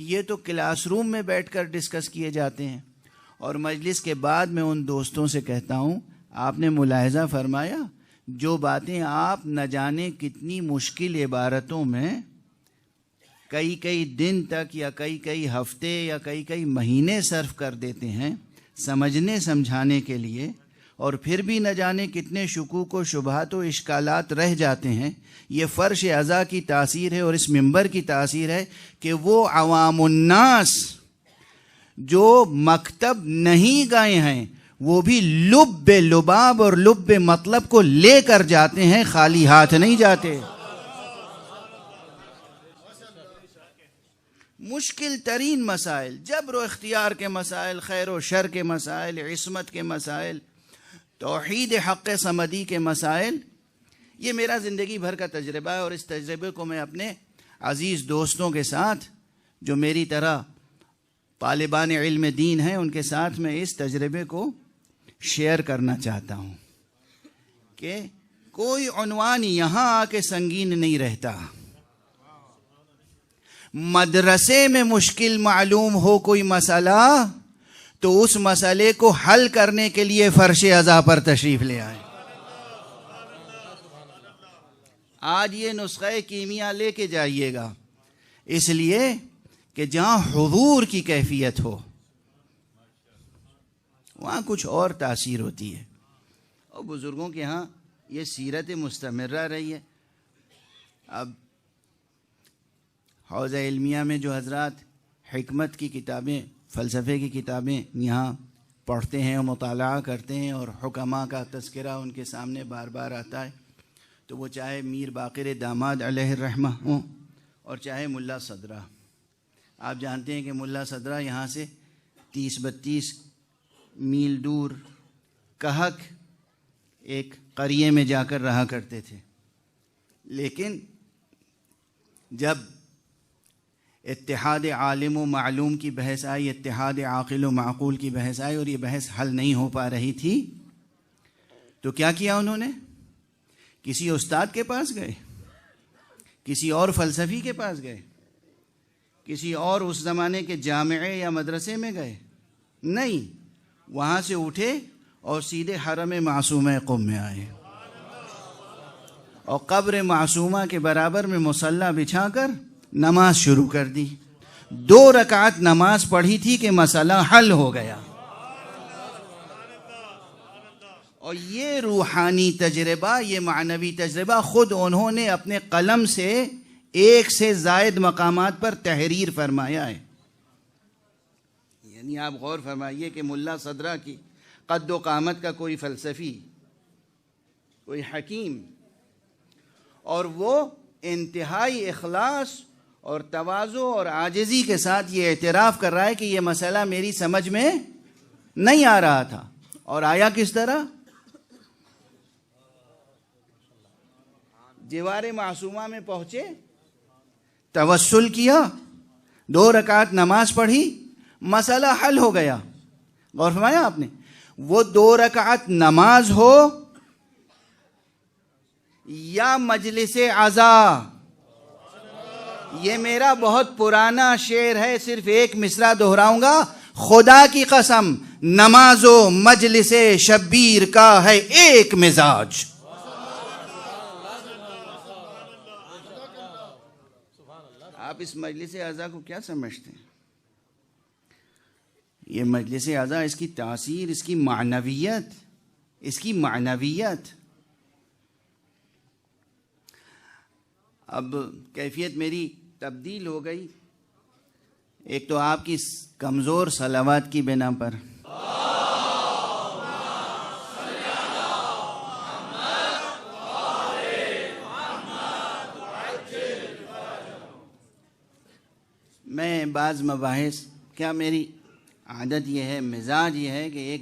یہ تو class room میں بیٹھ کر ڈسکس کیے جاتے ہیں، اور مجلس کے بعد میں ان دوستوں سے کہتا ہوں آپ نے ملاحظہ فرمایا جو باتیں آپ نہ جانے کتنی مشکل عبارتوں میں کئی دن تک یا کئی ہفتے یا کئی مہینے صرف کر دیتے ہیں سمجھنے سمجھانے کے لیے، اور پھر بھی نہ جانے کتنے شکوک و شبہات و اشکالات رہ جاتے ہیں. یہ فرش عزا کی تاثیر ہے اور اس منبر کی تاثیر ہے کہ وہ عوام الناس جو مکتب نہیں گئے ہیں وہ بھی لب لباب اور لب مطلب کو لے کر جاتے ہیں، خالی ہاتھ نہیں جاتے. مشکل ترین مسائل، جبر و اختیار کے مسائل، خیر و شر کے مسائل، عصمت کے مسائل، توحید حق صمدی کے مسائل، یہ میرا زندگی بھر کا تجربہ ہے، اور اس تجربے کو میں اپنے عزیز دوستوں کے ساتھ جو میری طرح طالبان علم دین ہیں ان کے ساتھ میں اس تجربے کو شیئر کرنا چاہتا ہوں کہ کوئی عنوان یہاں آ کے سنگین نہیں رہتا. مدرسے میں مشکل معلوم ہو کوئی مسئلہ تو اس مسئلے کو حل کرنے کے لیے فرش عزا پر تشریف لے آئیں. آج یہ نسخہ کیمیا لے کے جائیے گا، اس لیے کہ جہاں حضور کی کیفیت ہو وہاں کچھ اور تاثیر ہوتی ہے. اور بزرگوں کے ہاں یہ سیرت مستمرہ رہی ہے. اب حوزہ علمیہ میں جو حضرات حکمت کی کتابیں، فلسفے کی کتابیں یہاں پڑھتے ہیں اور مطالعہ کرتے ہیں اور حکماء کا تذکرہ ان کے سامنے بار بار آتا ہے، تو وہ چاہے میر باقر داماد علیہ الرحمہ ہوں اور چاہے ملا صدرہ. آپ جانتے ہیں کہ ملا صدرہ یہاں سے 30-32 میل دور کہک ایک قریے میں جا کر رہا کرتے تھے، لیکن جب اتحاد عالم و معلوم کی بحث آئی، اتحاد عاقل و معقول کی بحث آئی اور یہ بحث حل نہیں ہو پا رہی تھی، تو کیا کیا انہوں نے؟ کسی استاد کے پاس گئے، کسی اور فلسفی کے پاس گئے، کسی اور اس زمانے کے جامعے یا مدرسے میں گئے؟ نہیں، وہاں سے اٹھے اور سیدھے حرم معصومہ قم میں آئے اور قبر معصومہ کے برابر میں مصلی بچھا کر نماز شروع کر دی. 2 رکعت نماز پڑھی تھی کہ مسئلہ حل ہو گیا. اور یہ روحانی تجربہ، یہ معنوی تجربہ خود انہوں نے اپنے قلم سے 1 سے زائد مقامات پر تحریر فرمایا ہے. یعنی آپ غور فرمائیے کہ ملا صدرہ کی قد و قامت کا کوئی فلسفی، کوئی حکیم، اور وہ انتہائی اخلاص اور تواضع اور عاجزی کے ساتھ یہ اعتراف کر رہا ہے کہ یہ مسئلہ میری سمجھ میں نہیں آ رہا تھا. اور آیا کس طرح؟ جوار معصومہ میں پہنچے، توسل کیا، 2 رکعت نماز پڑھی، مسئلہ حل ہو گیا. غور فرمایا آپ نے؟ وہ 2 رکعت نماز ہو یا مجلس عزا. یہ میرا بہت پرانا شعر ہے، صرف ایک مصرع دہراؤں گا. خدا کی قسم نماز و مجلس شبیر کا ہے ایک مزاج. آپ اس مجلس عزا کو کیا سمجھتے ہیں؟ یہ مجلس عزا، اس کی تاثیر، اس کی معنویت. اب کیفیت میری تبدیل ہو گئی. ایک تو آپ کی کمزور صلوات کی بنا پر، میں بعض مباحث، کیا میری عادت یہ ہے، مزاج یہ ہے کہ ایک